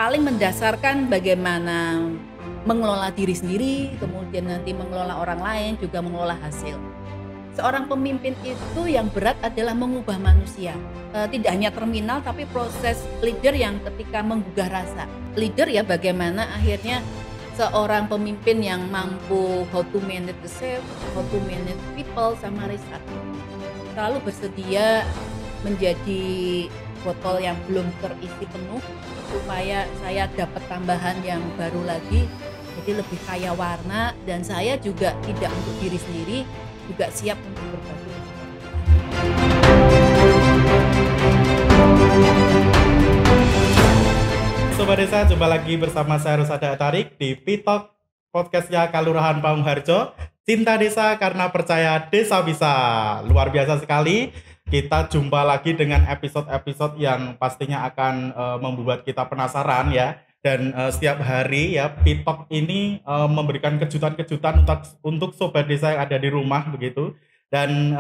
paling mendasarkan bagaimana mengelola diri sendiri, kemudian nanti mengelola orang lain, juga mengelola hasil. Seorang pemimpin itu yang berat adalah mengubah manusia. Tidak hanya terminal tapi proses leader yang ketika menggugah rasa. Leader ya bagaimana akhirnya seorang pemimpin yang mampu how to manage the self, how to manage people sama riset. Selalu bersedia menjadi botol yang belum terisi penuh supaya saya dapat tambahan yang baru lagi, jadi lebih kaya warna, dan saya juga tidak untuk diri sendiri, juga siap untuk berbagi. Sobat Desa, jumpa lagi bersama saya Rusada Tarik di Pitok podcastnya Kalurahan Pamungharjo. Cinta desa karena percaya desa bisa. Luar biasa sekali. Kita jumpa lagi dengan episode-episode yang pastinya akan membuat kita penasaran ya. Dan setiap hari ya Pitok ini memberikan kejutan-kejutan untuk sobat desa yang ada di rumah begitu. Dan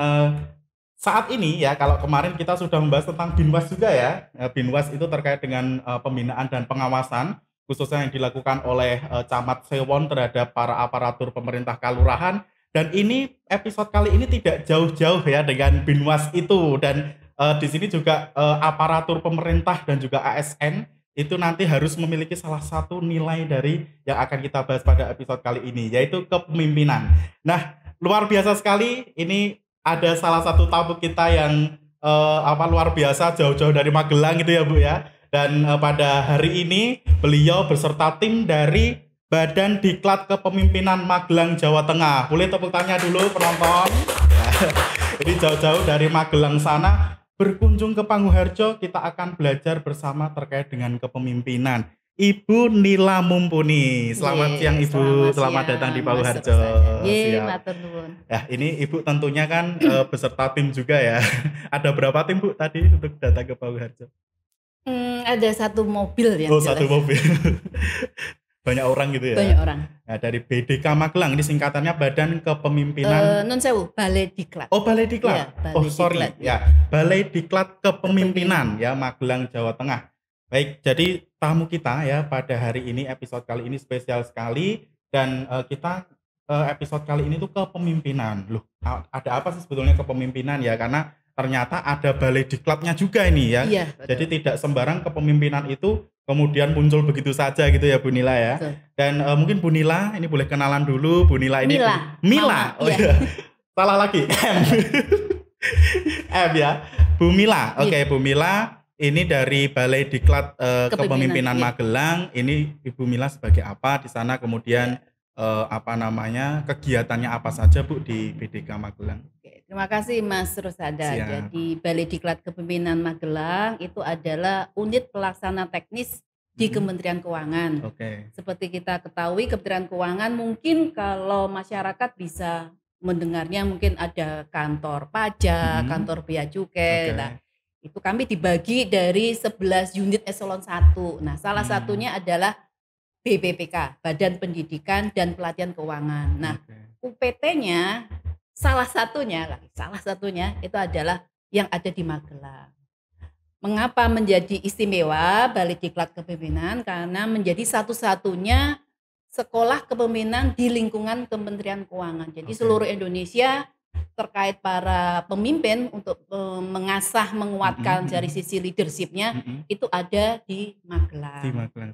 saat ini ya, kalau kemarin kita sudah membahas tentang Binwas juga ya. Binwas itu terkait dengan pembinaan dan pengawasan khususnya yang dilakukan oleh Camat Sewon terhadap para aparatur pemerintah kalurahan. Dan ini episode kali ini tidak jauh-jauh ya dengan Binwas itu. Dan di sini juga aparatur pemerintah dan juga ASN itu nanti harus memiliki salah satu nilai dari yang akan kita bahas pada episode kali ini, yaitu kepemimpinan. Nah, luar biasa sekali ini. Ada salah satu tamu kita yang luar biasa jauh-jauh dari Magelang gitu ya Bu ya. Dan pada hari ini beliau beserta tim dari Badan Diklat Kepemimpinan Magelang Jawa Tengah. Boleh tepuk tangan dulu penonton. Jadi jauh-jauh dari Magelang sana berkunjung ke Pamungharjo, kita akan belajar bersama terkait dengan kepemimpinan. Ibu Nila Mumpuni, selamat siang Ibu, selamat datang di Pamungharjo. Matur nuwun. Ya, ini Ibu tentunya kan beserta tim juga ya. Ada berapa tim Bu tadi untuk datang ke Pamungharjo? Ada satu mobil yang jelas. Satu mobil. Banyak orang gitu ya? Banyak orang. Nah, dari BDK Magelang, ini singkatannya Badan Kepemimpinan Nun sewu, Balai Diklat. Oh, Balai Diklat. Ya, Diklat. Ya, Balai Diklat Kepemimpinan ya Magelang Jawa Tengah. Baik, jadi tamu kita ya pada hari ini, episode kali ini spesial sekali. Dan kita episode kali ini tuh kepemimpinan. Loh, ada apa sih sebetulnya kepemimpinan ya? Karena ternyata ada Balai Diklatnya juga ini ya. Iya, jadi tidak sembarang kepemimpinan itu kemudian muncul begitu saja gitu ya Bu Nila ya. Betul. Dan mungkin Bu Nila ini boleh kenalan dulu. Bu Nila ini Mila. Oh iya. Salah lagi. M ya. Bu Mila. Oke, Bu Mila ini dari Balai Diklat Kepemimpinan Magelang. Ini Ibu Mila sebagai apa di sana, kemudian kegiatannya apa saja Bu di BDK Magelang? Oke, terima kasih Mas Rusada. Jadi Balai Diklat Kepemimpinan Magelang itu adalah unit pelaksana teknis di Kementerian Keuangan. Oke. Seperti kita ketahui Kementerian Keuangan mungkin kalau masyarakat bisa mendengarnya mungkin ada kantor pajak, kantor bea cukai. Nah, itu kami dibagi dari 11 unit eselon 1. Nah, salah satunya adalah BPPK, Badan Pendidikan dan Pelatihan Keuangan. Nah, UPT-nya salah satunya itu adalah yang ada di Magelang. Mengapa menjadi istimewa Balai Diklat Kepemimpinan? Karena menjadi satu-satunya sekolah kepemimpinan di lingkungan Kementerian Keuangan. Jadi seluruh Indonesia terkait para pemimpin untuk mengasah, menguatkan dari sisi leadershipnya itu ada di Magelang. Di Magelang.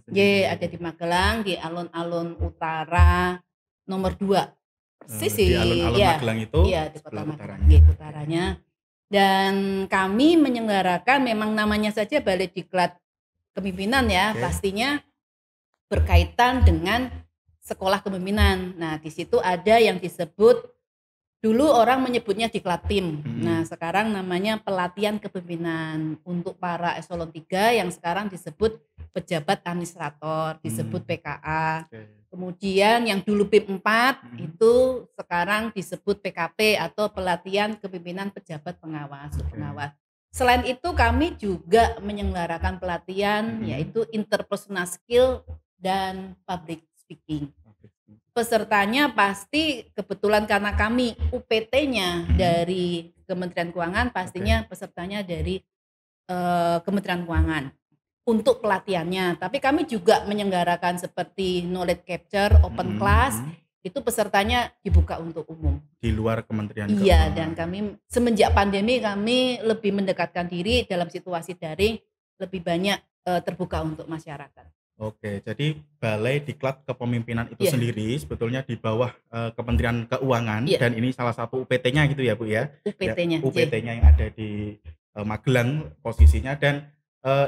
Ada di Magelang, di alun-alun utara nomor 2. Persis di alun-alun Magelang itu. Iya, di kota Magelang. Utaranya. Dan kami menyelenggarakan, memang namanya saja Balai Diklat Kepemimpinan ya, pastinya berkaitan dengan sekolah kepemimpinan. Nah, di situ ada yang disebut, dulu orang menyebutnya Diklattim. Nah, sekarang namanya pelatihan kepemimpinan untuk para eselon 3 yang sekarang disebut pejabat administrator, disebut PKA. Kemudian yang dulu PIP 4 itu sekarang disebut PKP atau pelatihan kepemimpinan pejabat pengawas. Selain itu kami juga menyelenggarakan pelatihan yaitu interpersonal skill dan public speaking. Pesertanya pasti kebetulan karena kami UPT-nya dari Kementerian Keuangan, pastinya pesertanya dari Kementerian Keuangan. untuk pelatihannya. Tapi kami juga menyelenggarakan seperti knowledge capture, open class, itu pesertanya dibuka untuk umum. Di luar Kementerian Keuangan. Iya, dan kami semenjak pandemi kami lebih mendekatkan diri dalam situasi daring, lebih banyak terbuka untuk masyarakat. Oke, jadi Balai Diklat Kepemimpinan itu sendiri sebetulnya di bawah Kementerian Keuangan, dan ini salah satu UPT-nya gitu ya Bu ya? UPT-nya. UPT-nya yang ada di Magelang posisinya, dan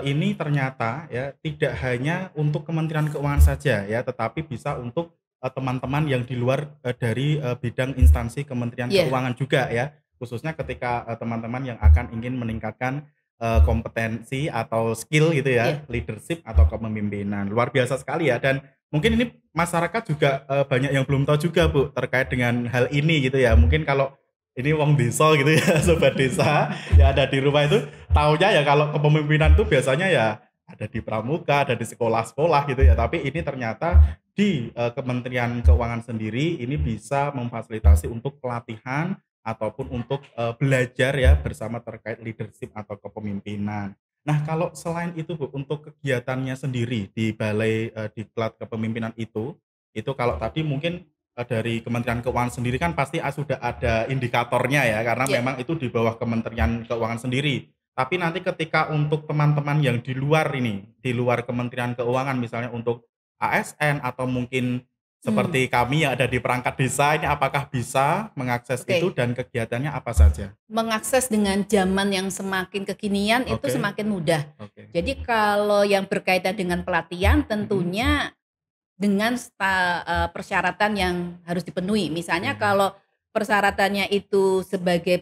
ini ternyata ya tidak hanya untuk Kementerian Keuangan saja ya, tetapi bisa untuk teman-teman yang di luar dari bidang instansi Kementerian Keuangan juga ya, khususnya ketika teman-teman yang akan ingin meningkatkan kompetensi atau skill gitu ya, leadership atau kepemimpinan. Luar biasa sekali ya, dan mungkin ini masyarakat juga banyak yang belum tahu juga Bu terkait dengan hal ini gitu ya. Mungkin kalau ini wong desa gitu ya, sobat desa yang ada di rumah itu taunya ya kalau kepemimpinan itu biasanya ya ada di pramuka, ada di sekolah-sekolah gitu ya. Tapi ini ternyata di Kementerian Keuangan sendiri ini bisa memfasilitasi untuk pelatihan ataupun untuk belajar ya bersama terkait leadership atau kepemimpinan. Nah, kalau selain itu Bu, untuk kegiatannya sendiri di Balai Diklat Kepemimpinan itu kalau tadi mungkin dari Kementerian Keuangan sendiri kan pasti sudah ada indikatornya ya, karena memang itu di bawah Kementerian Keuangan sendiri. Tapi nanti ketika untuk teman-teman yang di luar ini, di luar Kementerian Keuangan misalnya untuk ASN atau mungkin seperti kami yang ada di perangkat desa ini, apakah bisa mengakses itu dan kegiatannya apa saja? Mengakses dengan zaman yang semakin kekinian itu semakin mudah. Jadi kalau yang berkaitan dengan pelatihan tentunya dengan persyaratan yang harus dipenuhi. Misalnya kalau persyaratannya itu sebagai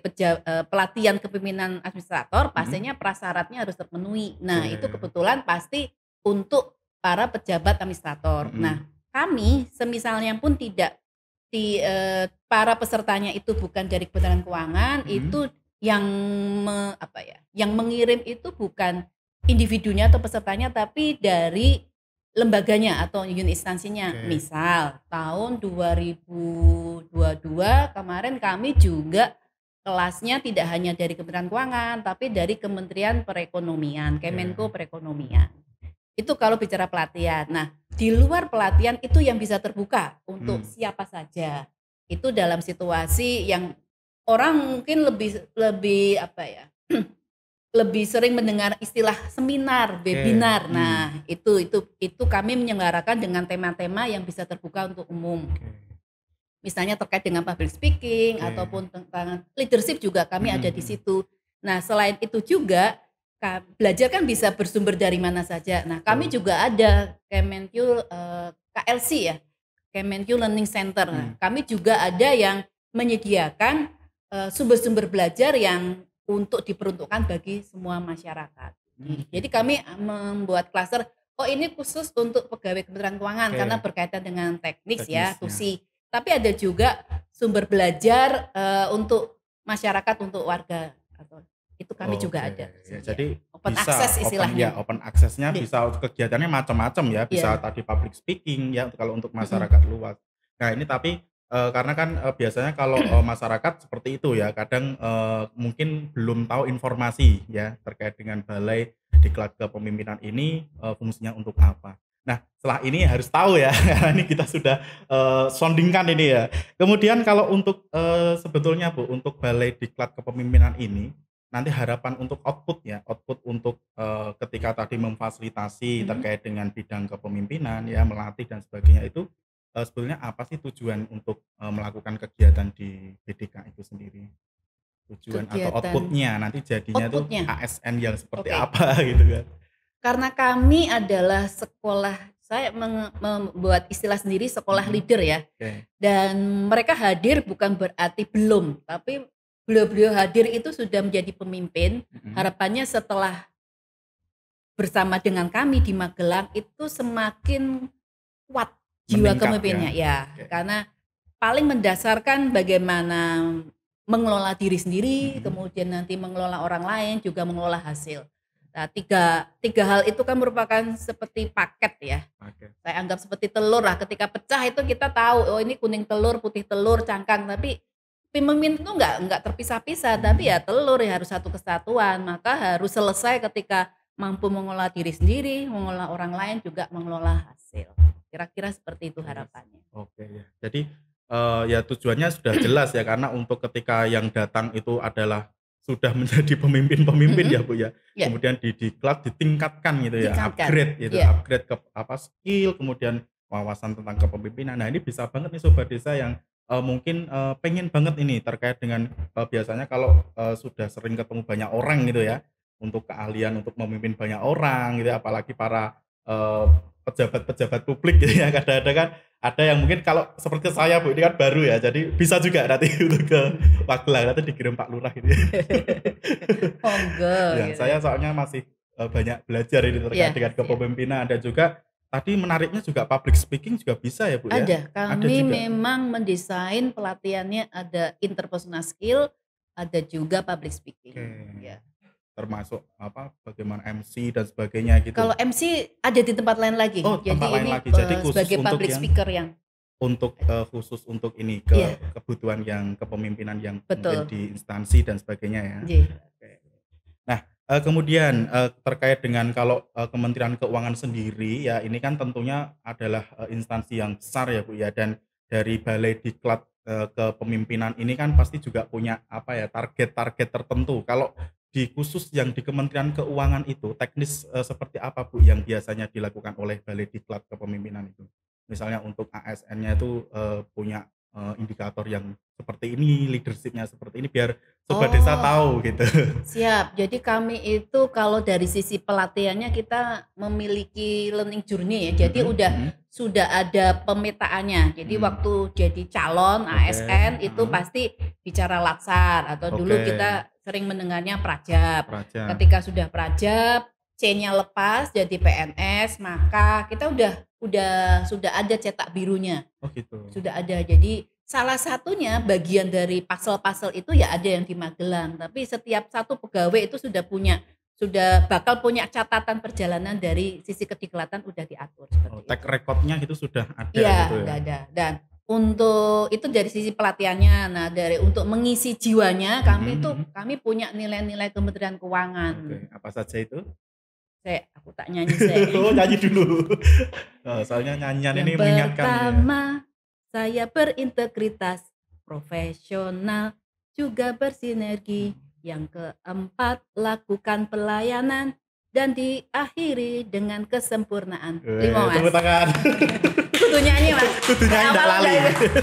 pelatihan kepemimpinan administrator, pastinya prasyaratnya harus terpenuhi. Nah, itu kebetulan pasti untuk para pejabat administrator. Nah, kami semisalnya pun tidak para pesertanya itu bukan dari Kementerian Keuangan, itu yang yang mengirim itu bukan individunya atau pesertanya, tapi dari lembaganya atau unit instansinya. Misal tahun 2022 kemarin kami juga kelasnya tidak hanya dari Kementerian Keuangan, tapi dari Kementerian Perekonomian, Kemenko Perekonomian. Itu kalau bicara pelatihan. Nah, di luar pelatihan itu yang bisa terbuka untuk siapa saja. Itu dalam situasi yang orang mungkin lebih lebih sering mendengar istilah seminar, webinar. Nah, itu kami menyelenggarakan dengan tema-tema yang bisa terbuka untuk umum. Misalnya terkait dengan public speaking ataupun tentang leadership juga kami ada di situ. Nah, selain itu juga belajar kan bisa bersumber dari mana saja. Nah, kami juga ada Kemenq KLC ya, Kemenq Learning Center. Nah, kami juga ada yang menyediakan sumber-sumber belajar yang untuk diperuntukkan bagi semua masyarakat. Jadi kami membuat klaster, ini khusus untuk pegawai Kementerian Keuangan karena berkaitan dengan teknik ya, TUSI. Tapi ada juga sumber belajar untuk masyarakat, untuk warga. Itu kami juga ada. Ya, jadi open bisa access istilahnya. Open access-nya bisa kegiatannya macam-macam ya, bisa tadi public speaking ya kalau untuk masyarakat luas. Nah, ini tapi karena kan biasanya kalau masyarakat seperti itu ya, kadang mungkin belum tahu informasi ya terkait dengan Balai Diklat Kepemimpinan ini fungsinya untuk apa. Nah, setelah ini harus tahu ya, karena ini kita sudah soundingkan ini ya. Kemudian kalau untuk sebetulnya Bu, untuk Balai Diklat Kepemimpinan ini, nanti harapan untuk output untuk ketika tadi memfasilitasi terkait dengan bidang kepemimpinan ya, melatih dan sebagainya itu sebetulnya apa sih tujuan untuk melakukan kegiatan di BDK itu sendiri? Tujuan atau outputnya nanti jadinya tuh ASN yang seperti apa gitu kan? Karena kami adalah sekolah, saya membuat istilah sendiri sekolah leader ya. Dan mereka hadir bukan berarti belum, tapi beliau-beliau hadir itu sudah menjadi pemimpin. Harapannya setelah bersama dengan kami di Magelang itu semakin kuat jiwa kepemimpinannya ya. Karena paling mendasarkan bagaimana mengelola diri sendiri, kemudian nanti mengelola orang lain, juga mengelola hasil. Nah, tiga hal itu kan merupakan seperti paket ya. Saya anggap seperti telur lah, ketika pecah itu kita tahu, ini kuning telur, putih telur, cangkang, tapi pemimpin itu enggak terpisah-pisah, tapi ya telur ya harus satu kesatuan, maka harus selesai ketika mampu mengelola diri sendiri, mengelola orang lain, juga mengelola hasil. Kira-kira seperti itu harapannya. Oke ya. Jadi ya tujuannya sudah jelas ya, karena untuk ketika yang datang itu adalah sudah menjadi pemimpin-pemimpin ya Bu ya. Ya, Kemudian diklat ditingkatkan gitu ya, ditingkatkan. upgrade gitu, Ya. upgrade ke skill, kemudian wawasan tentang kepemimpinan. Nah, ini bisa banget nih Sobat Desa yang mungkin pengen banget ini terkait dengan biasanya kalau sudah sering ketemu banyak orang gitu ya, untuk keahlian untuk memimpin banyak orang gitu ya, apalagi para eee, pejabat-pejabat publik gitu ya, kadang-kadang kan ada yang mungkin kalau seperti saya Bu, ini kan baru ya, jadi bisa juga nanti untuk ke Magelang, nanti dikirim Pak Lurah gitu ya. Monggo Ya, gitu. saya soalnya masih banyak belajar ini terkait Iya, dengan siap. kepemimpinan, dan juga tadi menariknya juga public speaking juga bisa ya Bu ya? Ada, Ada kami juga? memang mendesain pelatihannya ada interpersonal skill, ada juga public speaking. Oke. Ya. Termasuk apa, bagaimana MC dan sebagainya gitu? Kalau MC ada di tempat lain lagi. Oh, Jadi tempat lain ini lagi. Jadi khusus sebagai untuk public yang speaker yang khusus untuk ini, Iya, kebutuhan yang kepemimpinan yang mungkin betul. di instansi dan sebagainya ya? Iya. Oke. Nah, kemudian, terkait dengan kalau, Kementerian Keuangan sendiri ya, ini kan tentunya adalah, instansi yang besar ya Bu ya, dan dari Balai Diklat, Kepemimpinan ini kan pasti juga punya apa ya, target-target tertentu. Kalau di khusus yang di Kementerian Keuangan itu teknis, seperti apa Bu yang biasanya dilakukan oleh Balai Diklat Kepemimpinan itu? Misalnya untuk ASN-nya itu, punya, indikator yang seperti ini, leadership-nya seperti ini, biar Sobat Desa Oh, tahu gitu. siap. Jadi kami itu kalau dari sisi pelatihannya kita memiliki learning journey ya. Jadi Mhm mhm. sudah ada pemetaannya. Jadi Mmm, waktu jadi calon oke, ASN itu heeh, pasti bicara latsar atau dulu oke, kita sering mendengarnya prajab. Praja, Ketika sudah prajab, C-nya lepas jadi PNS, maka kita sudah ada cetak birunya. oh gitu, Sudah ada. Jadi salah satunya bagian dari pasel-pasel itu ya ada yang di Magelang, tapi setiap satu pegawai itu sudah bakal punya catatan perjalanan dari sisi kediklatan udah diatur oh seperti track itu. record-nya gitu sudah ada gitu Iya, ya? udah ada. Dan untuk itu dari sisi pelatihannya. Nah, untuk mengisi jiwanya Mhm mhm, kami punya nilai-nilai Kementerian oke, Keuangan. apa saja itu? Aku tak nyanyi sek. Oh nyanyi dulu, soalnya nyanyian ini Yang mengingatkan ini ya. pertama, saya berintegritas, profesional, juga bersinergi. Yang keempat, lakukan pelayanan dan diakhiri dengan kesempurnaan. Lima Tepuk mas. tangan, Kudu nyanyi mas. kudu nyanyi ndak lali,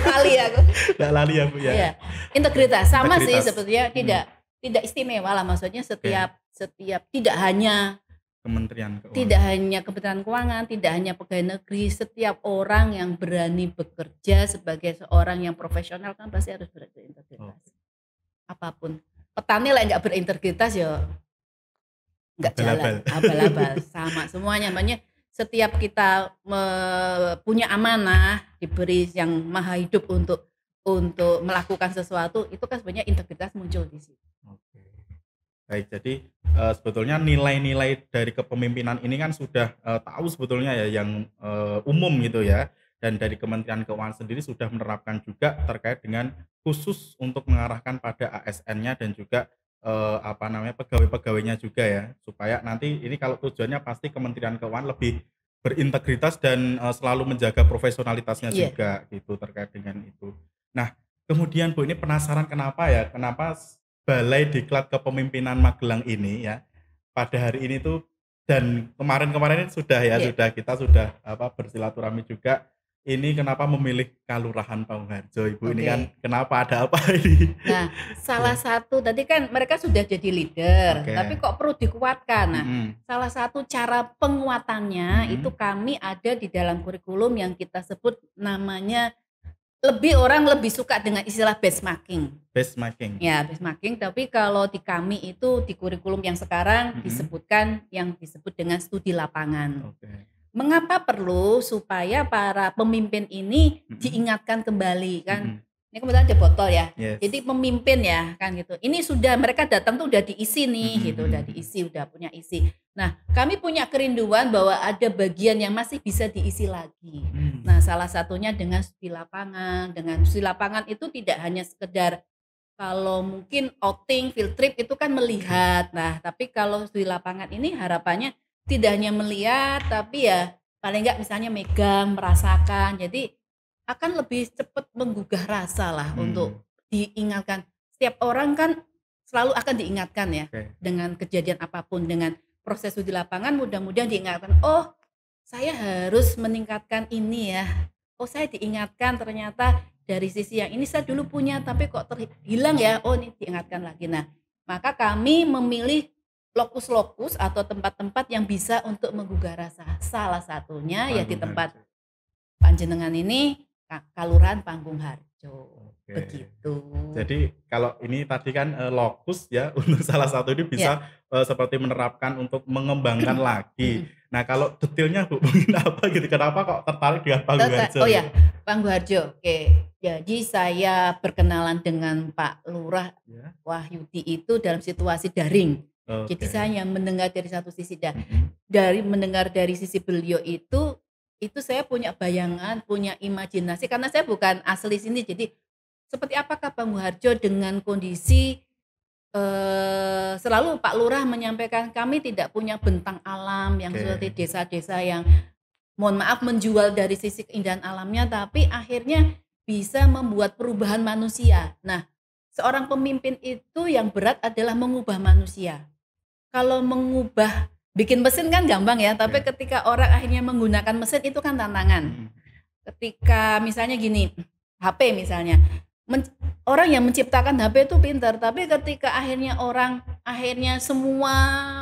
Lali aku. ndak lali ya Bu ya? Iya. Integritas sama sih Integritas, sebetulnya mhm, tidak istimewa lah, maksudnya oke, setiap Kementerian tidak Keuangan, hanya Kementerian Keuangan, tidak hanya pegawai negeri, setiap orang yang berani bekerja sebagai seorang yang profesional kan pasti harus oh, berintegritas. Apapun. Petani lah nggak berintegritas ya nggak jalan, abal-abal. abal-abal sama semuanya. Makanya setiap kita punya amanah diberi yang maha hidup untuk melakukan sesuatu itu kan sebenarnya integritas muncul di situ. Oke. Baik, jadi, sebetulnya nilai-nilai dari kepemimpinan ini kan sudah, tahu sebetulnya ya yang, umum gitu ya, dan dari Kementerian Keuangan sendiri sudah menerapkan juga terkait dengan khusus untuk mengarahkan pada ASN-nya dan juga, apa namanya, pegawai-pegawainya juga ya, supaya nanti ini kalau tujuannya pasti Kementerian Keuangan lebih berintegritas dan, selalu menjaga profesionalitasnya Iya. juga gitu terkait dengan itu. Nah, kemudian Bu ini penasaran kenapa ya, kenapa Balai Diklat Kepemimpinan Magelang ini ya, pada hari ini tuh dan kemarin-kemarin ini sudah ya, Iya. kita sudah apa, bersilaturahmi juga, ini kenapa memilih Kalurahan Paungharjo Ibu ini kan Oke. kenapa, ada apa ini? Nah, salah Ya, satu tadi kan mereka sudah jadi leader, tapi oke, kok perlu dikuatkan. Nah, mhm salah satu cara penguatannya itu mhm, kami ada di dalam kurikulum yang kita sebut namanya orang lebih suka dengan istilah benchmarking. benchmarking, Ya, benchmarking, tapi kalau di kami itu di kurikulum yang sekarang mhm, disebutkan yang disebut dengan studi lapangan. oke, Mengapa perlu? Supaya para pemimpin ini mhm diingatkan kembali kan. mhm, Ini kebetulan ada botol ya. yes, Jadi pemimpin ya kan gitu. Ini sudah mereka datang tuh udah diisi mhm nih gitu, udah mhm, diisi, udah punya isi. Nah, kami punya kerinduan bahwa ada bagian yang masih bisa diisi lagi. mmm, Nah, salah satunya dengan studi lapangan. Dengan studi lapangan itu tidak hanya sekedar Kalau mungkin outing, field trip itu kan melihat. Nah, tapi kalau di lapangan ini harapannya tidak hanya melihat, tapi ya paling nggak misalnya megang, merasakan. Jadi akan lebih cepat menggugah rasa lah untuk diingatkan. Setiap orang kan selalu akan diingatkan ya dengan kejadian apapun, dengan proses di lapangan mudah-mudahan diingatkan. Oh, saya harus meningkatkan ini ya. Oh, saya diingatkan ternyata dari sisi yang ini saya dulu punya tapi kok hilang ya. Oh, ini diingatkan lagi. Nah, maka kami memilih lokus-lokus atau tempat-tempat yang bisa untuk menggugah rasa. Salah satunya ya di tempat panjenengan ini Kalurahan Panggung Harjo. Begitu. Jadi kalau ini tadi kan lokus ya untuk salah satu ini bisa seperti menerapkan untuk mengembangkan lagi. Nah kalau detailnya Bu mungkin apa gitu? Kenapa kok tertarik dengan Panggung Harjo? Oh ya, Panggung Harjo. Oke. Jadi saya berkenalan dengan Pak Lurah Wahyudi itu dalam situasi daring. Jadi saya mendengar dari satu sisi dari mendengar dari sisi beliau itu saya punya bayangan, punya imajinasi karena saya bukan asli sini. Jadi seperti apakah Panggung Harjo dengan kondisi selalu Pak Lurah menyampaikan kami tidak punya bentang alam yang seperti desa-desa yang mohon maaf menjual dari sisi keindahan alamnya, tapi akhirnya bisa membuat perubahan manusia. Nah, seorang pemimpin itu yang berat adalah mengubah manusia. Kalau mengubah bikin mesin kan gampang ya, tapi ketika orang akhirnya menggunakan mesin itu kan tantangan. Ketika misalnya gini, HP misalnya, orang yang menciptakan HP itu pintar, tapi ketika akhirnya semua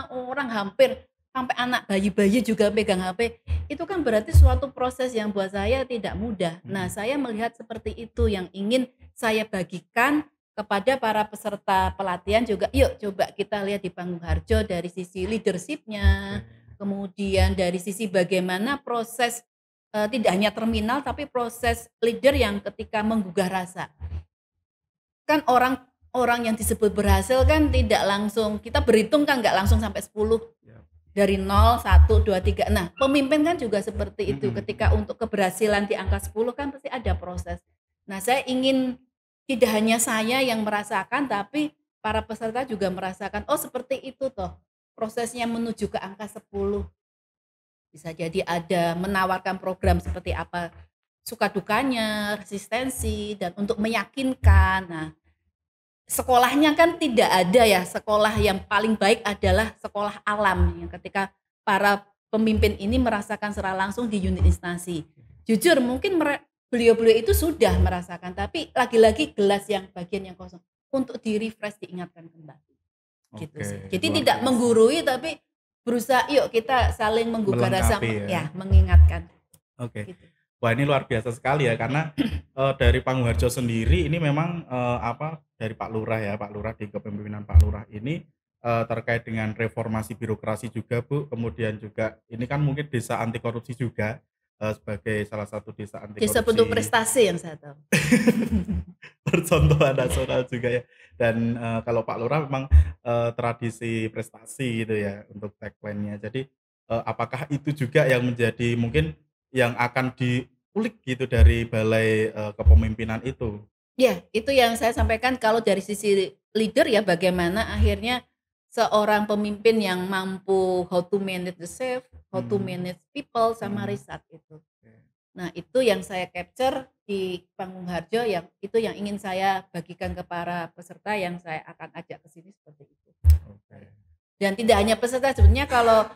orang hampir sampai anak bayi-bayi juga pegang HP, itu kan berarti suatu proses yang buat saya tidak mudah. Nah, saya melihat seperti itu yang ingin saya bagikan kepada para peserta pelatihan juga. Yuk coba kita lihat di Panggung Harjo dari sisi leadership-nya, kemudian dari sisi bagaimana proses tidak hanya terminal tapi proses leader yang ketika menggugah rasa. Kan orang yang disebut berhasil kan tidak langsung, kita berhitung kan nggak langsung sampai 10. Dari 0, 1, 2, 3. Nah, pemimpin kan juga seperti itu. Ketika untuk keberhasilan di angka 10 kan pasti ada proses. Nah, saya ingin tidak hanya saya yang merasakan, tapi para peserta juga merasakan, oh seperti itu toh prosesnya menuju ke angka 10. Bisa jadi ada menawarkan program seperti apa, suka dukanya, resistensi, dan untuk meyakinkan. Nah, sekolahnya kan tidak ada ya, sekolah yang paling baik adalah sekolah alam yang ketika para pemimpin ini merasakan secara langsung di unit instansi. Jujur mungkin beliau-beliau itu sudah merasakan, tapi lagi-lagi gelas yang bagian yang kosong untuk di-refresh, diingatkan kembali. Gitu sih. Jadi tidak menggurui tapi berusaha yuk kita saling menggugah rasa ya, mengingatkan. Gitu. Wah, ini luar biasa sekali ya karena dari Panggung Harjo sendiri ini memang dari Pak Lurah ya, Pak Lurah di kepemimpinan Pak Lurah ini terkait dengan reformasi birokrasi juga Bu, kemudian juga ini kan mungkin desa anti korupsi juga sebagai salah satu desa anti korupsi. Desa penuh prestasi yang saya tahu. Percontohan nasional juga ya. Dan kalau Pak Lurah memang tradisi prestasi gitu ya untuk tagline-nya. Jadi apakah itu juga yang menjadi mungkin yang akan diulik gitu dari balai kepemimpinan itu? Ya, itu yang saya sampaikan kalau dari sisi leader ya bagaimana akhirnya seorang pemimpin yang mampu how to manage the self, how to manage people sama riset itu. Nah, itu yang saya capture di Panggung Harjo yang itu yang ingin saya bagikan ke para peserta yang saya akan ajak ke sini seperti itu. Dan tidak hanya peserta, sebenarnya kalau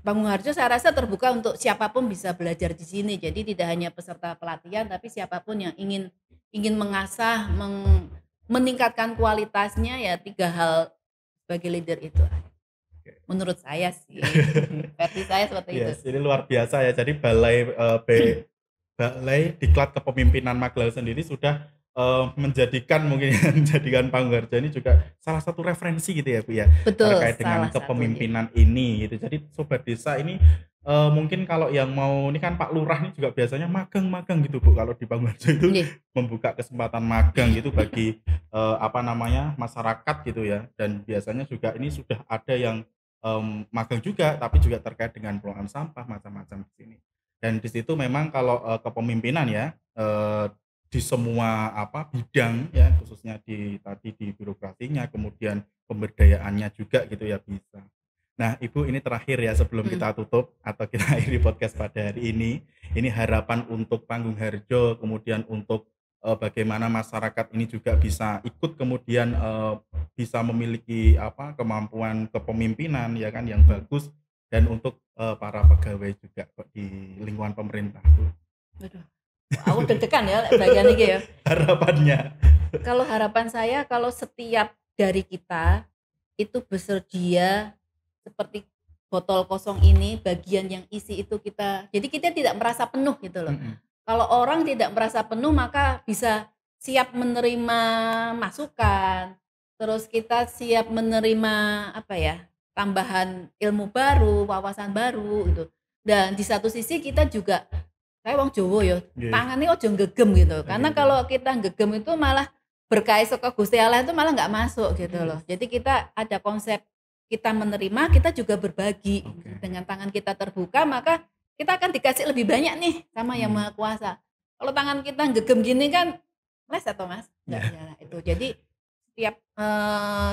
Panggung Harjo saya rasa terbuka untuk siapapun bisa belajar di sini. Jadi tidak hanya peserta pelatihan tapi siapapun yang ingin mengasah, meningkatkan kualitasnya ya 3 hal sebagai leader itu. Menurut saya sih, versi saya seperti itu. Ini luar biasa ya. Jadi Balai Diklat Kepemimpinan Magelang sendiri sudah menjadikan Panggung Harjo ini juga salah satu referensi gitu ya Bu ya. Betul, terkait dengan kepemimpinan ini gitu. Jadi sobat desa ini mungkin kalau yang mau ini kan Pak Lurah ini juga biasanya magang gitu Bu, kalau di Panggung Harjo itu membuka kesempatan magang gitu bagi masyarakat gitu ya. Dan biasanya juga ini sudah ada yang magang juga tapi juga terkait dengan pengelolaan sampah macam-macam di sini. Dan di situ memang kalau kepemimpinan ya di semua bidang ya, khususnya di birokrasinya, kemudian pemberdayaannya juga gitu ya bisa. Nah, Ibu, ini terakhir ya sebelum kita tutup atau kita akhiri podcast pada hari ini. Ini harapan untuk Panggung Harjo, kemudian untuk bagaimana masyarakat ini juga bisa ikut, kemudian bisa memiliki kemampuan kepemimpinan ya kan yang bagus, dan untuk para pegawai juga di lingkungan pemerintah, Bu. Aduh, aku deg-degan ya bagian ini ya. Harapannya. Kalau harapan saya, kalau setiap dari kita itu bersedia seperti botol kosong ini, bagian yang isi itu kita, jadi kita tidak merasa penuh gitu loh. Kalau orang tidak merasa penuh, maka bisa siap menerima masukan, terus kita siap menerima tambahan ilmu baru, wawasan baru gitu. Dan di satu sisi kita juga kayak wong Jawa ya, tangannya ojo gegem gitu. Karena kalau kita gegem itu malah berkah saka Gusti Allah itu malah nggak masuk gitu loh. Jadi kita ada konsep kita menerima, kita juga berbagi. Dengan tangan kita terbuka, maka kita akan dikasih lebih banyak nih sama Yang Maha Kuasa. Kalau tangan kita gegem gini kan les atau Mas? Enggak ya itu. Jadi setiap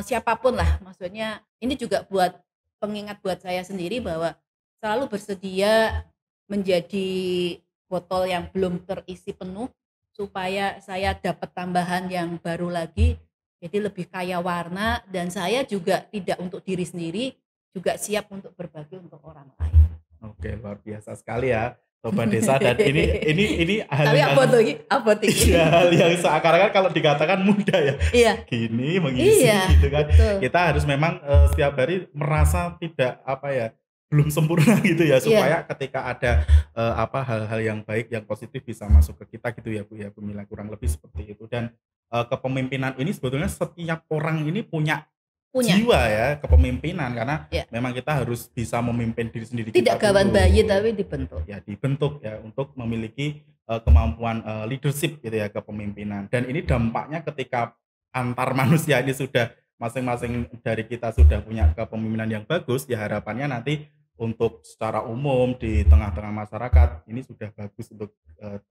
siapapun lah, maksudnya ini juga buat pengingat buat saya sendiri bahwa selalu bersedia menjadi botol yang belum terisi penuh supaya saya dapat tambahan yang baru lagi. Jadi lebih kaya warna, dan saya juga tidak untuk diri sendiri, juga siap untuk berbagi untuk orang lain. Oke, luar biasa sekali ya Sobat Desa. Dan ini hal tapi yang hal yang seakan-akan kalau dikatakan mudah ya. Iya. Gini mengisi gitu kan. Betul. Kita harus memang setiap hari merasa tidak belum sempurna gitu ya, supaya ketika ada hal-hal yang baik, yang positif bisa masuk ke kita gitu ya Bu ya, Bu Mila, kurang lebih seperti itu. Dan kepemimpinan ini sebetulnya setiap orang ini punya jiwa ya kepemimpinan, karena memang kita harus bisa memimpin diri sendiri. Tidak gawan bayi tapi dibentuk. Ya, dibentuk ya untuk memiliki kemampuan leadership gitu ya, kepemimpinan. Dan ini dampaknya ketika antar manusia ini sudah masing-masing dari kita sudah punya kepemimpinan yang bagus, ya harapannya nanti untuk secara umum di tengah-tengah masyarakat ini sudah bagus untuk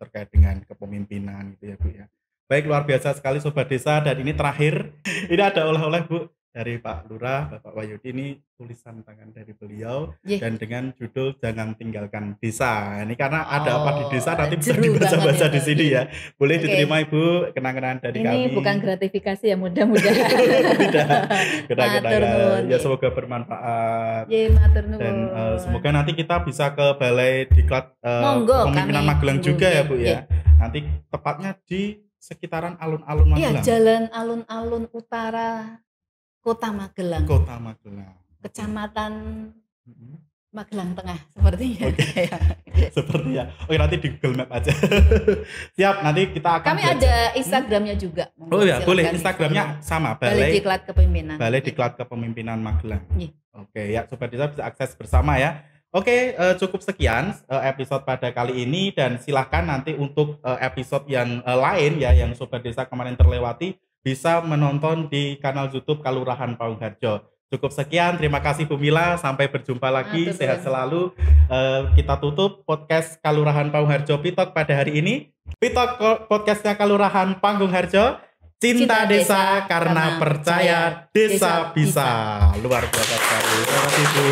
terkait dengan kepemimpinan gitu ya Bu ya. Baik, luar biasa sekali Sobat Desa. Dan ini terakhir, ini ada oleh-oleh Bu dari Pak Lurah, Bapak Wahyudi, ini tulisan tangan dari beliau dan dengan judul Jangan Tinggalkan Desa. Ini karena ada apa di desa nanti bisa dibaca-baca di sini ya. Boleh diterima Ibu kenang-kenangan dari kami. Ini bukan gratifikasi ya, mudah-mudahan. Kenang-kenangan. Ya semoga bermanfaat. Dan semoga nanti kita bisa ke Balai Diklat Kepemimpinan Magelang juga ya Bu ya. Nanti tepatnya di sekitaran alun-alun Magelang. Iya, jalan alun-alun utara Kota Magelang. Kota Magelang. Kecamatan Magelang Tengah sepertinya. Sepertinya. Oke, nanti di Google Map aja. Siap, nanti kita akan kami ada Instagramnya juga. Oh ya, boleh. Instagramnya sama, Balai Diklat Kepemimpinan. Balai Diklat Kepemimpinan Magelang. Oke, ya Sobat Desa bisa akses bersama ya. Oke, cukup sekian episode pada kali ini, dan silahkan nanti untuk episode yang lain ya, yang Sobat Desa kemarin terlewati, bisa menonton di kanal YouTube Kalurahan Panggung Harjo. Cukup sekian, terima kasih Bu Mila, sampai berjumpa lagi, sehat selalu. Kita tutup podcast Kalurahan Panggung Harjo Pitok pada hari ini. Pitok podcastnya Kalurahan Panggung Harjo, cinta desa karena percaya desa bisa. Luar biasa sekali. Terima kasih Bu.